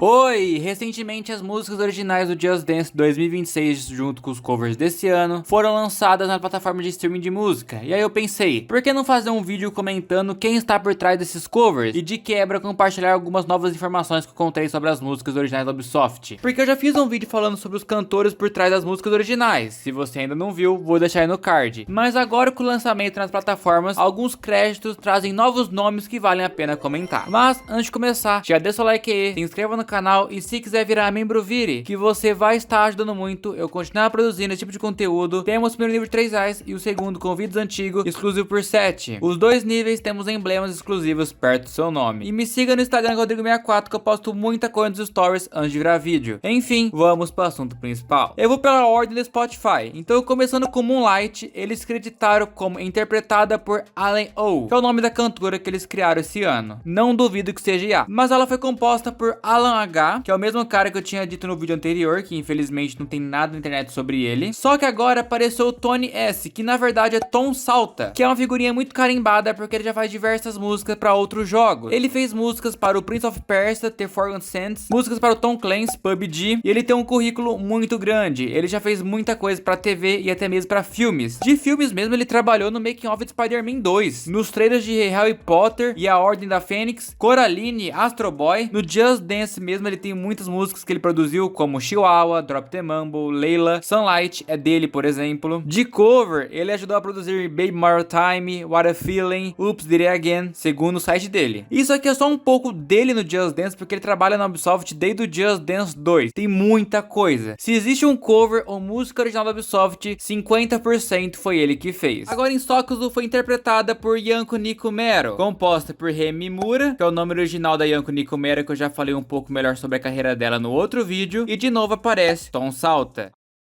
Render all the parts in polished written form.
Oi! Recentemente as músicas originais do Just Dance 2026 junto com os covers desse ano foram lançadas na plataforma de streaming de música. E aí eu pensei, por que não fazer um vídeo comentando quem está por trás desses covers e de quebra compartilhar algumas novas informações que eu encontrei sobre as músicas originais da Ubisoft? Porque eu já fiz um vídeo falando sobre os cantores por trás das músicas originais. Se você ainda não viu, vou deixar aí no card. Mas agora com o lançamento nas plataformas, alguns créditos trazem novos nomes que valem a pena comentar. Mas antes de começar, já deixa o like aí, se inscreva no canal e se quiser virar membro, vire, que você vai estar ajudando muito eu continuar produzindo esse tipo de conteúdo. Temos o primeiro nível de R$3 e o segundo com vídeos antigos, exclusivo por 7. Os dois níveis temos emblemas exclusivos perto do seu nome. E me siga no Instagram Rodrigo64 que eu posto muita coisa nos stories antes de virar vídeo. Enfim, vamos para o assunto principal. Eu vou pela ordem do Spotify. Então começando com Moonlight, eles creditaram como interpretada por Allen O, que é o nome da cantora que eles criaram esse ano. Não duvido que seja IA, mas ela foi composta por Alan H, que é o mesmo cara que eu tinha dito no vídeo anterior, que infelizmente não tem nada na internet sobre ele. Só que agora apareceu o Tony S, que na verdade é Tom Salta, que é uma figurinha muito carimbada porque ele já faz diversas músicas para outros jogos. Ele fez músicas para o Prince of Persia, The Forgotten Sands, músicas para o Tom Clancy, PUBG, e ele tem um currículo muito grande. Ele já fez muita coisa para TV e até mesmo para filmes. De filmes mesmo, ele trabalhou no making of de Spider-Man 2, nos trailers de Harry Potter e a Ordem da Fênix, Coraline, Astro Boy. No Just Dance mesmo ele tem muitas músicas que ele produziu, como Chihuahua, Drop the Mumble, Layla, Sunlight é dele, por exemplo. De cover, ele ajudou a produzir Baby More Time, What a Feeling, Oops, Did It Again, segundo o site dele. Isso aqui é só um pouco dele no Just Dance, porque ele trabalha na Ubisoft desde o Just Dance 2. Tem muita coisa. Se existe um cover ou música original da Ubisoft, 50% foi ele que fez. Agora em Sokuzu foi interpretada por Yanko Nikumero, composta por Remi Mura, que é o nome original da Yanko Nikumero, que eu já falei um pouco melhor sobre a carreira dela no outro vídeo, e de novo aparece Tom Salta.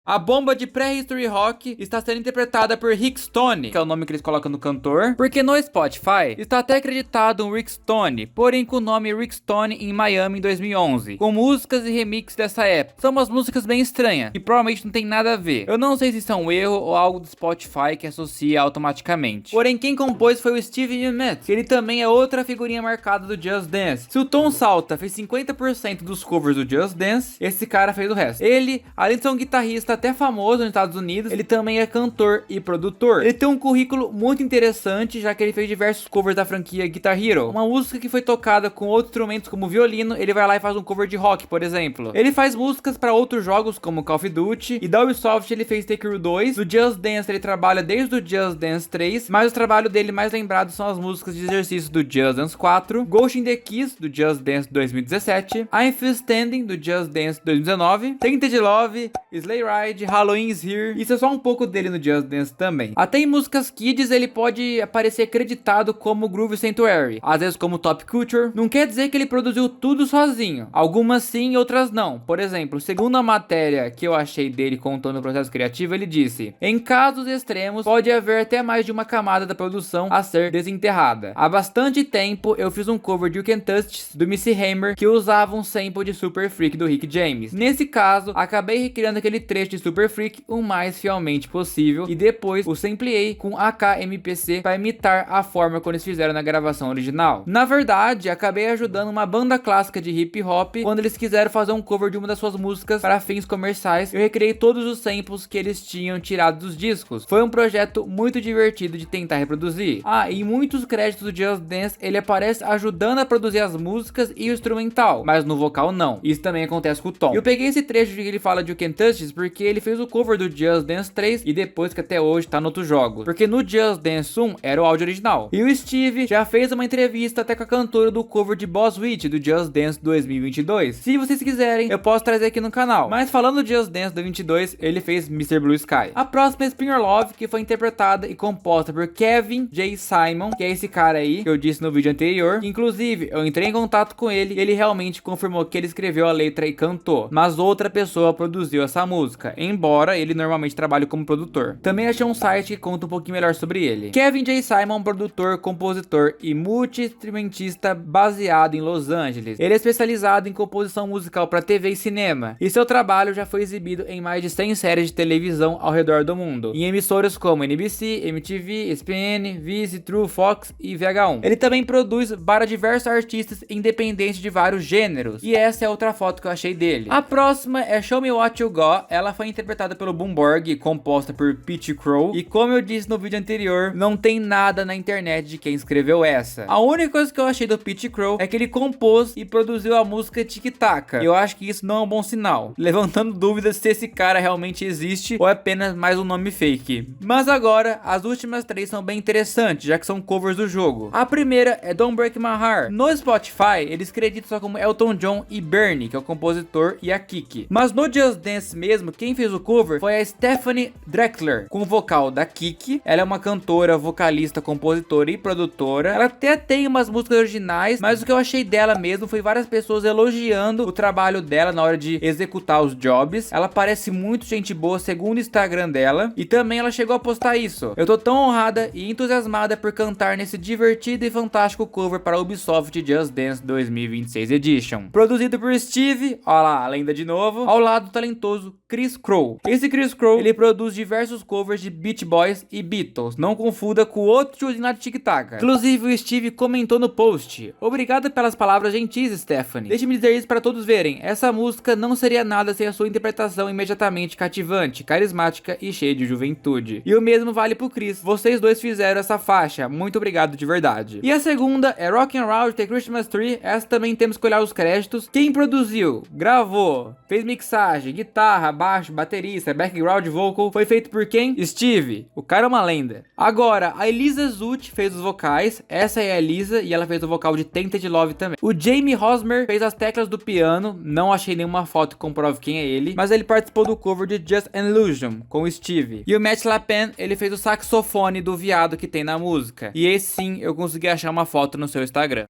A bomba de Prehistory Rock está sendo interpretada por Rick Stone, que é o nome que eles colocam no cantor, porque no Spotify está até acreditado um Rick Stone, porém com o nome Rick Stone em Miami em 2011, com músicas e remixes dessa época. São umas músicas bem estranhas, que provavelmente não tem nada a ver. Eu não sei se isso é um erro ou algo do Spotify que associa automaticamente. Porém quem compôs foi o Steve Umet, que ele também é outra figurinha marcada do Just Dance. Se o Tom Salta fez 50% dos covers do Just Dance, esse cara fez o resto. Ele, além de ser um guitarrista até famoso nos Estados Unidos, ele também é cantor e produtor. Ele tem um currículo muito interessante, já que ele fez diversos covers da franquia Guitar Hero. Uma música que foi tocada com outros instrumentos como violino, ele vai lá e faz um cover de rock, por exemplo. Ele faz músicas para outros jogos como Call of Duty, e da Ubisoft ele fez Take-Two 2. Do Just Dance ele trabalha desde o Just Dance 3, mas o trabalho dele mais lembrado são as músicas de exercício do Just Dance 4, Ghost in the Kiss do Just Dance 2017, I'm Still Standing do Just Dance 2019, Tainted Love, Sleigh Ride, Halloween is Here. Isso é só um pouco dele no Just Dance também. Até em músicas kids ele pode aparecer creditado como Groove Sanctuary, às vezes como Top Culture. Não quer dizer que ele produziu tudo sozinho, algumas sim, outras não. Por exemplo, segundo a matéria que eu achei dele contando o processo criativo, ele disse: em casos extremos pode haver até mais de uma camada da produção a ser desenterrada. Há bastante tempo eu fiz um cover de You Can Touch do Missy Hammer que usava um sample de Super Freak do Rick James. Nesse caso, acabei recriando aquele trecho de Super Freak o mais fielmente possível e depois o sampleei com AK-MPC para imitar a forma como eles fizeram na gravação original. Na verdade, acabei ajudando uma banda clássica de hip hop quando eles quiseram fazer um cover de uma das suas músicas para fins comerciais. Eu recriei todos os samples que eles tinham tirado dos discos. Foi um projeto muito divertido de tentar reproduzir. Ah, e em muitos créditos do Just Dance ele aparece ajudando a produzir as músicas e o instrumental, mas no vocal não. Isso também acontece com o Tom. Eu peguei esse trecho de que ele fala de You Can Touch This porque ele fez o cover do Just Dance 3 e depois que até hoje tá em outros jogos, porque no Just Dance 1 era o áudio original. E o Steve já fez uma entrevista até com a cantora do cover de Boss Witch do Just Dance 2022. Se vocês quiserem, eu posso trazer aqui no canal. Mas falando do Just Dance 2022, ele fez Mr. Blue Sky. A próxima é Spin Your Love, que foi interpretada e composta por Kevin J. Simon, que é esse cara aí que eu disse no vídeo anterior. Inclusive, eu entrei em contato com ele e ele realmente confirmou que ele escreveu a letra e cantou, mas outra pessoa produziu essa música. embora ele normalmente trabalhe como produtor. Também achei um site que conta um pouquinho melhor sobre ele. Kevin J. Simon, produtor, compositor e multi-instrumentista baseado em Los Angeles. Ele é especializado em composição musical para TV e cinema, e seu trabalho já foi exibido em mais de 100 séries de televisão ao redor do mundo, em emissoras como NBC, MTV, ESPN, Vice, True, Fox e VH1. Ele também produz para diversos artistas independentes de vários gêneros, e essa é outra foto que eu achei dele. A próxima é Show Me What You Got. Ela foi interpretada pelo Boomborg, composta por Pete Crow, e como eu disse no vídeo anterior, não tem nada na internet de quem escreveu essa. A única coisa que eu achei do Pete Crow é que ele compôs e produziu a música Tic Taca. Eu acho que isso não é um bom sinal, levantando dúvidas se esse cara realmente existe ou é apenas mais um nome fake. Mas agora, as últimas três são bem interessantes, já que são covers do jogo. A primeira é Don't Break My Heart. No Spotify, eles acreditam só como Elton John e Bernie, que é o compositor, e a Kiki. Mas no Just Dance mesmo, quem fez o cover foi a Stephanie Drexler, com o vocal da Kiki. Ela é uma cantora, vocalista, compositora e produtora. Ela até tem umas músicas originais, mas o que eu achei dela mesmo foi várias pessoas elogiando o trabalho dela na hora de executar os jobs. Ela parece muito gente boa, segundo o Instagram dela, e também ela chegou a postar isso. Eu tô tão honrada e entusiasmada por cantar nesse divertido e fantástico cover para Ubisoft Just Dance 2026 Edition. Produzido por Steve, ó lá, a lenda de novo, ao lado do talentoso Chris Crow. Esse Chris Crow, ele produz diversos covers de Beach Boys e Beatles. Não confunda com o outro tiozinho lá de Tic Taca. Inclusive o Steve comentou no post: obrigado pelas palavras gentis, Stephanie. Deixe-me dizer isso para todos verem. Essa música não seria nada sem a sua interpretação imediatamente cativante, carismática e cheia de juventude. E o mesmo vale pro Chris. Vocês dois fizeram essa faixa. Muito obrigado de verdade. E a segunda é Rock and Roll The Christmas Tree. Essa também temos que olhar os créditos. Quem produziu, gravou, fez mixagem, guitarra, baixo, baterista, background vocal, foi feito por quem? Steve. O cara é uma lenda. Agora, a Elisa Zut fez os vocais. Essa é a Elisa e ela fez o vocal de Tainted Love também. O Jamie Hosmer fez as teclas do piano. Não achei nenhuma foto que comprove quem é ele, mas ele participou do cover de Just an Illusion com o Steve. E o Matt LaPen, ele fez o saxofone do viado que tem na música. E esse sim, eu consegui achar uma foto no seu Instagram.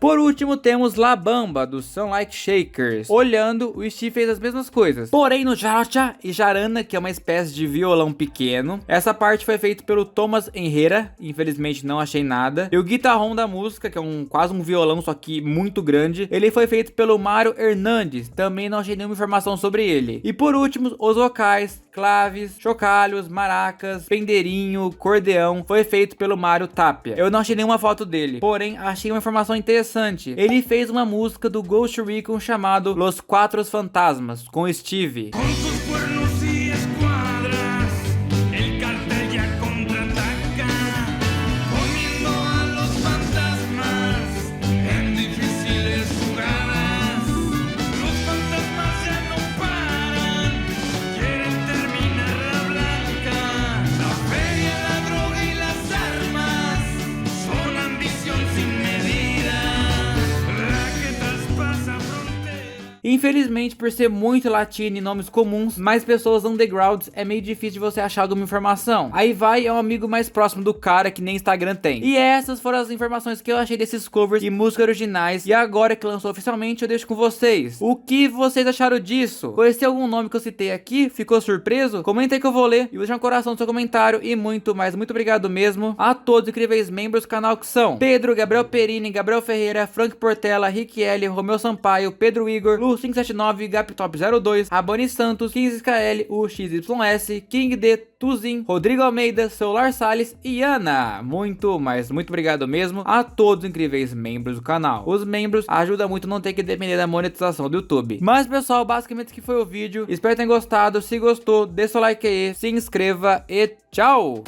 Por último, temos La Bamba, do Sun Like Shakers. Olhando, o Steve fez as mesmas coisas, porém no Jaracha e Jarana, que é uma espécie de violão pequeno. Essa parte foi feita pelo Thomas Henrera, infelizmente não achei nada. E o guitarrão da música, que é quase um violão, só que muito grande, ele foi feito pelo Mário Hernandes, também não achei nenhuma informação sobre ele. E por último, os vocais, claves, chocalhos, maracas, pendeirinho, cordeão, foi feito pelo Mário Tapia. Eu não achei nenhuma foto dele, porém achei uma informação interessante. Ele fez uma música do Ghost Recon chamado Los Quatro Fantasmas, com Steve. Infelizmente, por ser muito latino e nomes comuns, mais pessoas undergrounds, é meio difícil de você achar alguma informação. Aí vai é um amigo mais próximo do cara que nem Instagram tem. E essas foram as informações que eu achei desses covers e músicas originais. E agora que lançou oficialmente, eu deixo com vocês. O que vocês acharam disso? Conheceu algum nome que eu citei aqui? Ficou surpreso? Comenta aí que eu vou ler e vou deixar um coração no seu comentário. E muito obrigado mesmo a todos os incríveis membros do canal, que são Pedro, Gabriel Perini, Gabriel Ferreira, Frank Portela, Rick L, Romeu Sampaio, Pedro Igor, Lu 579, Gaptop 02, Raboni Santos, 15KL, UXYS, King D, Tuzin, Rodrigo Almeida, Solar Salles e Ana. Muito obrigado mesmo a todos os incríveis membros do canal. Os membros ajudam muito a não ter que depender da monetização do YouTube. Mas pessoal, basicamente esse que foi o vídeo. Espero que tenham gostado. Se gostou, deixa o like aí, se inscreva e tchau!